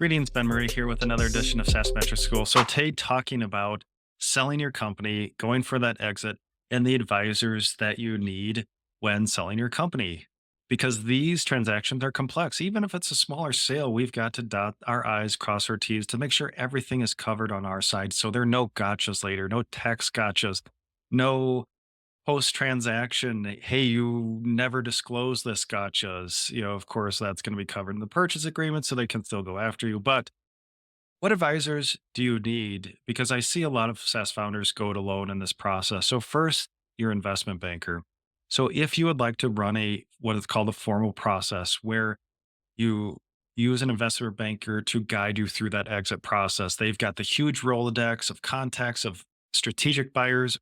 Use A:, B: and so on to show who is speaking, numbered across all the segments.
A: Greetings, Ben Murray here with another edition of SaaS Metrics School. So today talking about selling your company, going for that exit, and the advisors that you need when selling your company. Because these transactions are complex. Even if it's a smaller sale, we've got to dot our I's, cross our T's to make sure everything is covered on our side. So there are no gotchas later, no tax gotchas, no post transaction, hey, you never disclose this gotchas. Of course, that's going to be covered in the purchase agreement, so they can still go after you. But what advisors do you need? Because I see a lot of SaaS founders go it alone in this process. So, first, your investment banker. So, if you would like to run what is called a formal process where you use an investment banker to guide you through that exit process, they've got the huge Rolodex of contacts of strategic buyers,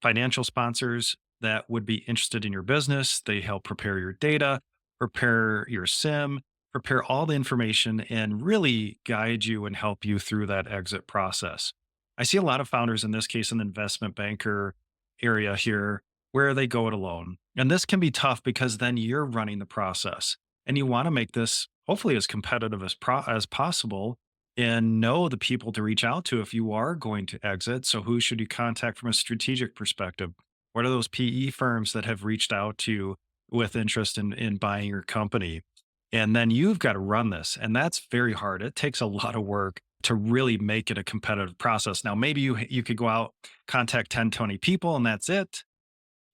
A: financial sponsors that would be interested in your business. They help prepare your data, prepare your SIM, prepare all the information, and really guide you and help you through that exit process. I see a lot of founders, in this case, in the investment banker area here, where they go it alone. And this can be tough because then you're running the process and you want to make this hopefully as competitive as possible and know the people to reach out to if you are going to exit. So, who should you contact from a strategic perspective? What are those PE firms that have reached out to you with interest in buying your company? And then you've got to run this. And that's very hard. It takes a lot of work to really make it a competitive process. Now, maybe you could go out, contact 10, 20 people, and that's it.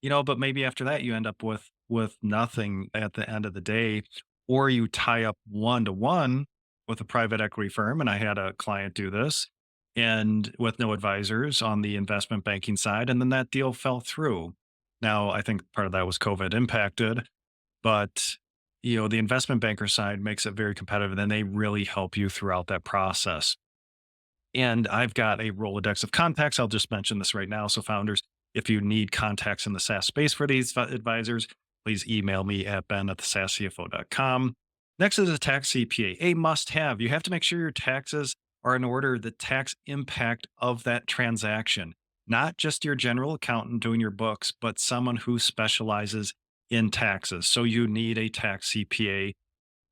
A: But maybe after that you end up with nothing at the end of the day, or you tie up one to one with a private equity firm. And I had a client do this and with no advisors on the investment banking side. And then that deal fell through. Now, I think part of that was COVID impacted, but the investment banker side makes it very competitive. And they really help you throughout that process. And I've got a Rolodex of contacts. I'll just mention this right now. So, founders, if you need contacts in the SaaS space for these advisors, please email me at ben@thesascfo.com. Next is a tax CPA, a must have. You have to make sure your taxes are in order, the tax impact of that transaction, not just your general accountant doing your books, but someone who specializes in taxes. So, you need a tax CPA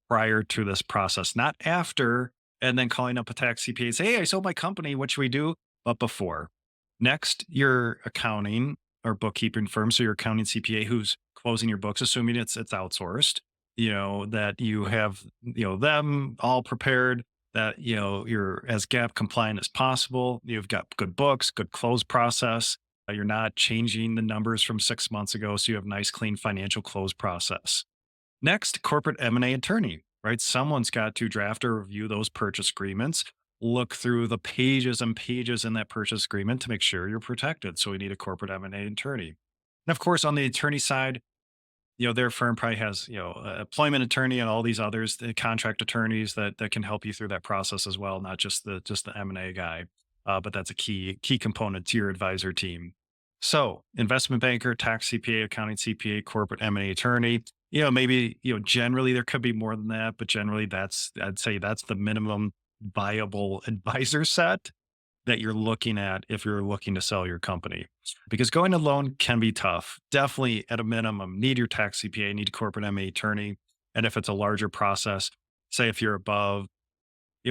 A: prior to this process, not after, and then calling up a tax CPA and say, hey, I sold my company. What should we do? But before. Next, your accounting or bookkeeping firm. So your accounting CPA who's closing your books, assuming it's outsourced, that you have, them all prepared, that, you're as gap compliant as possible. You've got good books, good close process. You're not changing the numbers from 6 months ago. So you have nice, clean financial close process. Next, corporate M&A attorney, right? Someone's got to draft or review those purchase agreements, look through the pages and pages in that purchase agreement to make sure you're protected. So we need a corporate M&A attorney. And of course, on the attorney side, their firm probably has, a employment attorney and all these others, the contract attorneys that can help you through that process as well, not just the M&A guy. But that's a key component to your advisor team. So, investment banker, tax CPA, accounting CPA, corporate M&A attorney. Maybe, generally there could be more than that, but generally I'd say that's the minimum viable advisor set that you're looking at if you're looking to sell your company. Because going alone can be tough. Definitely at a minimum, need your tax CPA, need a corporate M&A attorney. And if it's a larger process, say if you're above,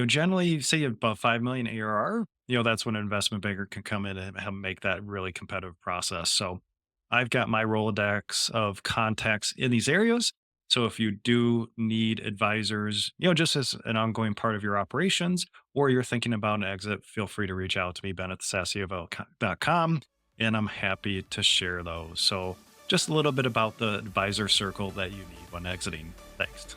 A: generally say above 5 million ARR, that's when an investment banker can come in and help make that really competitive process. So I've got my Rolodex of contacts in these areas. So if you do need advisors, just as an ongoing part of your operations, or you're thinking about an exit, feel free to reach out to me, Ben at thesascfo.com, and I'm happy to share those. So just a little bit about the advisor circle that you need when exiting. Thanks.